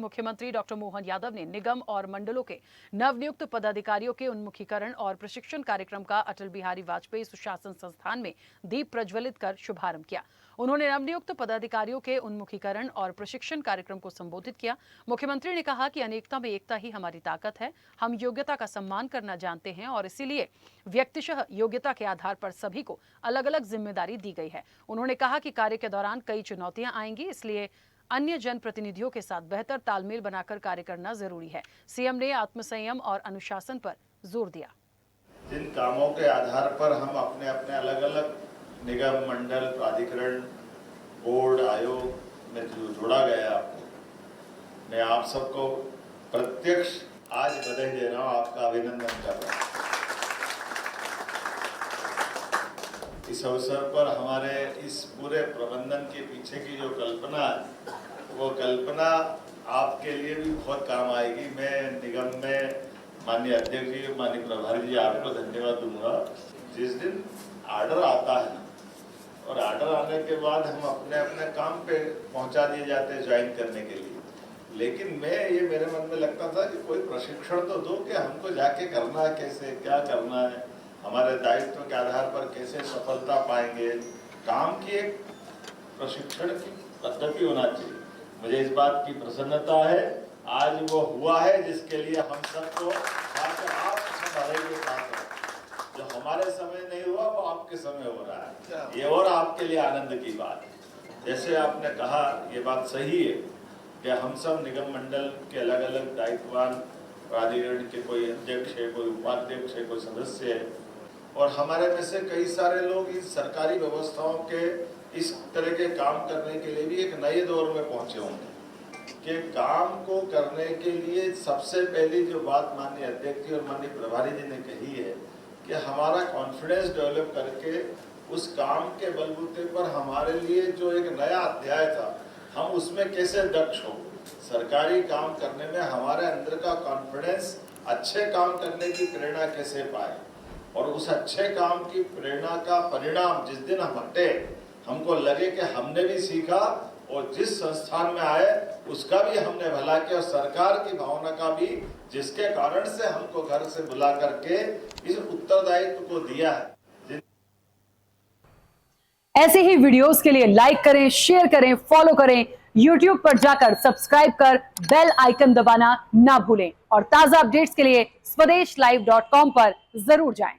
मुख्यमंत्री डॉक्टर मोहन यादव ने निगम और मंडलों के नवनियुक्त पदाधिकारियों के उन्मुखीकरण और प्रशिक्षण कार्यक्रम का अटल बिहारी वाजपेयी सुशासन संस्थान में दीप प्रज्वलित कर शुभारंभ किया। उन्होंने नवनियुक्त पदाधिकारियों के उन्मुखीकरण और प्रशिक्षण कार्यक्रम को संबोधित किया। मुख्यमंत्री ने कहा कि अनेकता में एकता ही हमारी ताकत है। हम योग्यता का सम्मान करना जानते हैं और इसीलिए व्यक्तिशः योग्यता के आधार पर सभी को अलग अलग जिम्मेदारी दी गई है। उन्होंने कहा कि कार्य के दौरान कई चुनौतियां आएंगी, इसलिए अन्य जनप्रतिनिधियों के साथ बेहतर तालमेल बनाकर कार्य करना जरूरी है। सीएम ने आत्मसंयम और अनुशासन पर जोर दिया। जिन कामों के आधार पर हम अपने अपने अलग अलग निगम, मंडल, प्राधिकरण, बोर्ड, आयोग में जो जोड़ा गया आपको, मैं आप सबको प्रत्यक्ष आज बधाई दे रहा हूँ, आपका अभिनंदन कर रहा हूँ। इस अवसर पर हमारे इस पूरे प्रबंधन के पीछे की जो कल्पना है, वो कल्पना आपके लिए भी बहुत काम आएगी। मैं निगम में माननीय अध्यक्ष जी, माननीय प्रभारी जी, आपको धन्यवाद दूंगा। जिस दिन आर्डर आता है और आर्डर आने के बाद हम अपने अपने काम पे पहुंचा दिए जाते हैं ज्वाइन करने के लिए, लेकिन ये मेरे मन में लगता था कि कोई प्रशिक्षण तो दो कि हमको जाके करना है, कैसे क्या करना है, हमारे दायित्व के आधार पर कैसे सफलता पाएंगे। काम की एक प्रशिक्षण की पद्धति होना चाहिए। मुझे इस बात की प्रसन्नता है, आज वो हुआ है, जिसके लिए हम सबको आप हमारे के साथ हैं। जो हमारे समय नहीं हुआ वो आपके समय हो रहा है, ये और आपके लिए आनंद की बात है। जैसे आपने कहा, ये बात सही है कि हम सब निगम मंडल के अलग अलग दायित्ववान, प्राधिकरण के कोई अध्यक्ष है, कोई उपाध्यक्ष है, कोई सदस्य है, और हमारे में से कई सारे लोग इस सरकारी व्यवस्थाओं के इस तरह के काम करने के लिए भी एक नए दौर में पहुंचे होंगे कि काम को करने के लिए सबसे पहली जो बात माननीय अध्यक्ष जी और माननीय प्रभारी जी ने कही है कि हमारा कॉन्फिडेंस डेवलप करके उस काम के बलबूते पर हमारे लिए जो एक नया अध्याय था, हम उसमें कैसे दक्ष हो। सरकारी काम करने में हमारे अंदर का कॉन्फिडेंस, अच्छे काम करने की प्रेरणा कैसे पाए, और उस अच्छे काम की प्रेरणा का परिणाम जिस दिन हम हटे, हमको लगे कि हमने भी सीखा और जिस संस्थान में आए उसका भी हमने भला किया, और सरकार की भावना का भी, जिसके कारण से हमको घर से बुला करके इस उत्तरदायित्व को दिया है। ऐसे ही वीडियोस के लिए लाइक करें, शेयर करें, फॉलो करें। YouTube पर जाकर सब्सक्राइब कर बेल आइकन दबाना ना भूलें और ताजा अपडेट्स के लिए swedeshlive.com पर जरूर जाएं।